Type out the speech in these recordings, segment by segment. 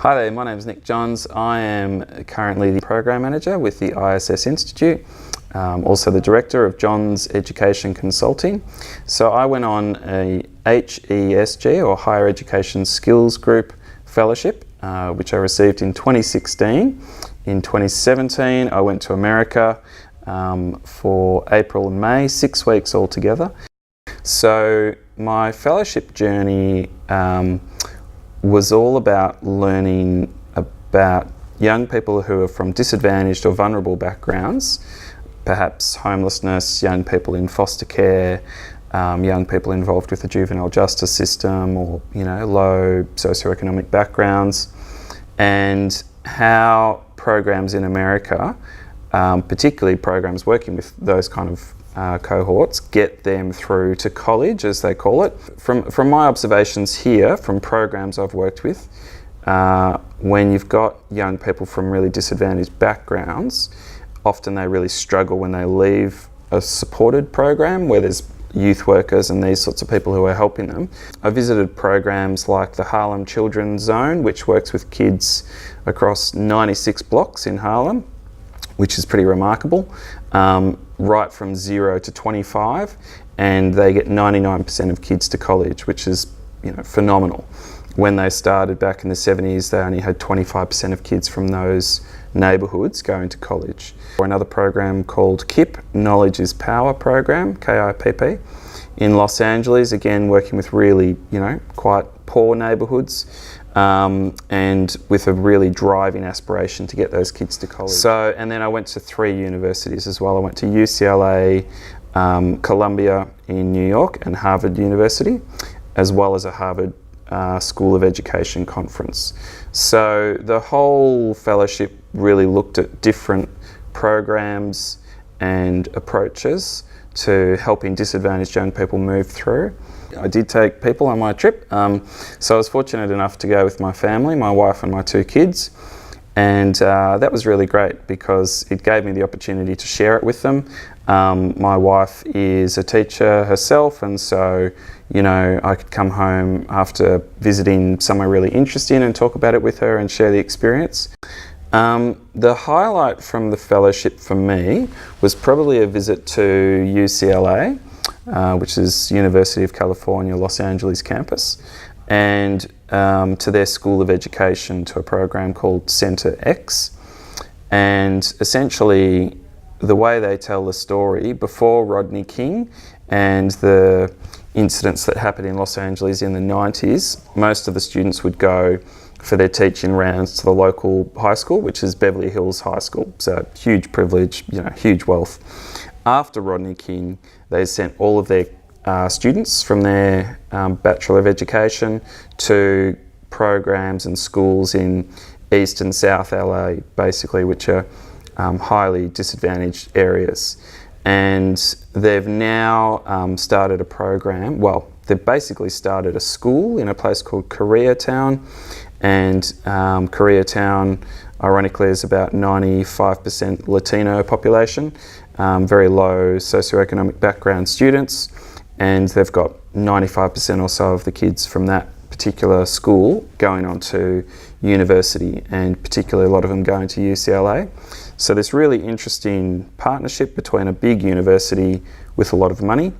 Hi there, my name is Nick Johns. I am currently the Program Manager with the ISS Institute, also the Director of Johns Education Consulting. So I went on a HESG or Higher Education Skills Group Fellowship, which I received in 2016. In 2017 I went to America for April and May, 6 weeks altogether. So my fellowship journey was all about learning about young people who are from disadvantaged or vulnerable backgrounds, perhaps homelessness, young people in foster care, young people involved with the juvenile justice system, or low socioeconomic backgrounds, and how programs in America, particularly programs working with those kind of cohorts, get them through to college, as they call it. From my observations here, from programs I've worked with, when you've got young people from really disadvantaged backgrounds, often they really struggle when they leave a supported program where there's youth workers and these sorts of people who are helping them. I visited programs like the Harlem Children's Zone, which works with kids across 96 blocks in Harlem, which is pretty remarkable, right from 0 to 25, and they get 99% of kids to college, which is phenomenal. When they started back in the 70s, they only had 25% of kids from those neighbourhoods going to college. Or another program called KIPP, Knowledge is Power program, KIPP, in Los Angeles, again working with really quite poor neighbourhoods, and with a really driving aspiration to get those kids to college. So, and then I went to 3 universities as well. I went to UCLA, Columbia in New York, and Harvard University, as well as a Harvard School of Education conference. So the whole fellowship really looked at different programs and approaches to helping disadvantaged young people move through. I did take people on my trip, so I was fortunate enough to go with my family, my wife and my 2 kids, and that was really great because it gave me the opportunity to share it with them. My wife is a teacher herself, and so I could come home after visiting somewhere really interesting and talk about it with her and share the experience. The highlight from the fellowship for me was probably a visit to UCLA, which is University of California, Los Angeles campus, and to their School of Education, to a program called Center X. And essentially the way they tell the story, before Rodney King and the incidents that happened in Los Angeles in the 90s, most of the students would go for their teaching rounds to the local high school, which is Beverly Hills High School. So huge privilege, huge wealth. After Rodney King, they sent all of their students from their Bachelor of Education to programs and schools in East and South LA, basically, which are highly disadvantaged areas. And they've now started a program, they've basically started a school in a place called Koreatown, and Koreatown, ironically, is about 95% Latino population, very low socioeconomic background students, and they've got 95% or so of the kids from that particular school going on to university, and particularly a lot of them going to UCLA. So this really interesting partnership between a big university with a lot of money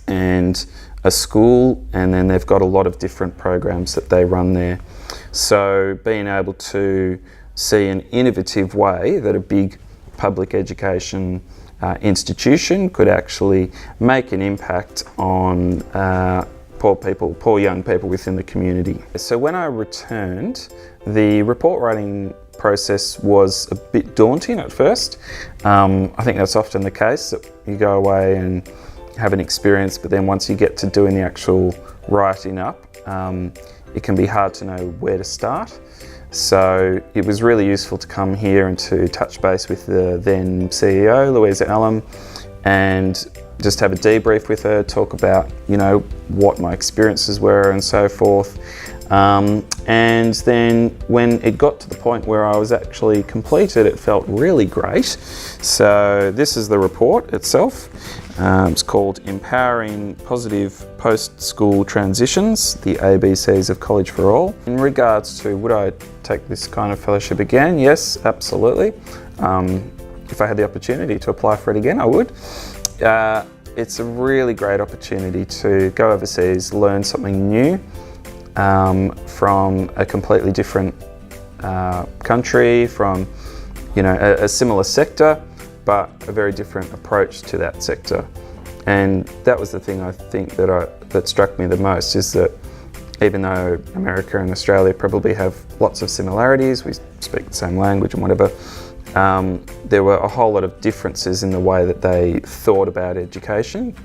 and a school, and then they've got a lot of different programs that they run there. So being able to see an innovative way that a big public education institution could actually make an impact on poor young people within the community. So when I returned, the report writing process was a bit daunting at first. I think that's often the case, that you go away and have an experience, but then once you get to doing the actual writing up, it can be hard to know where to start. So it was really useful to come here and to touch base with the then CEO, Louisa Allen, and just have a debrief with her, talk about what my experiences were and so forth. And then when it got to the point where I was actually completed, it felt really great. So this is the report itself. It's called Empowering Positive Post-School Transitions, the ABCs of College for All. In regards to would I take this kind of fellowship again? Yes, absolutely. If I had the opportunity to apply for it again, I would. It's a really great opportunity to go overseas, learn something new from a completely different country, from a similar sector, but a very different approach to that sector. And that was the thing I think that struck me the most, is that even though America and Australia probably have lots of similarities, we speak the same language and whatever, there were a whole lot of differences in the way that they thought about education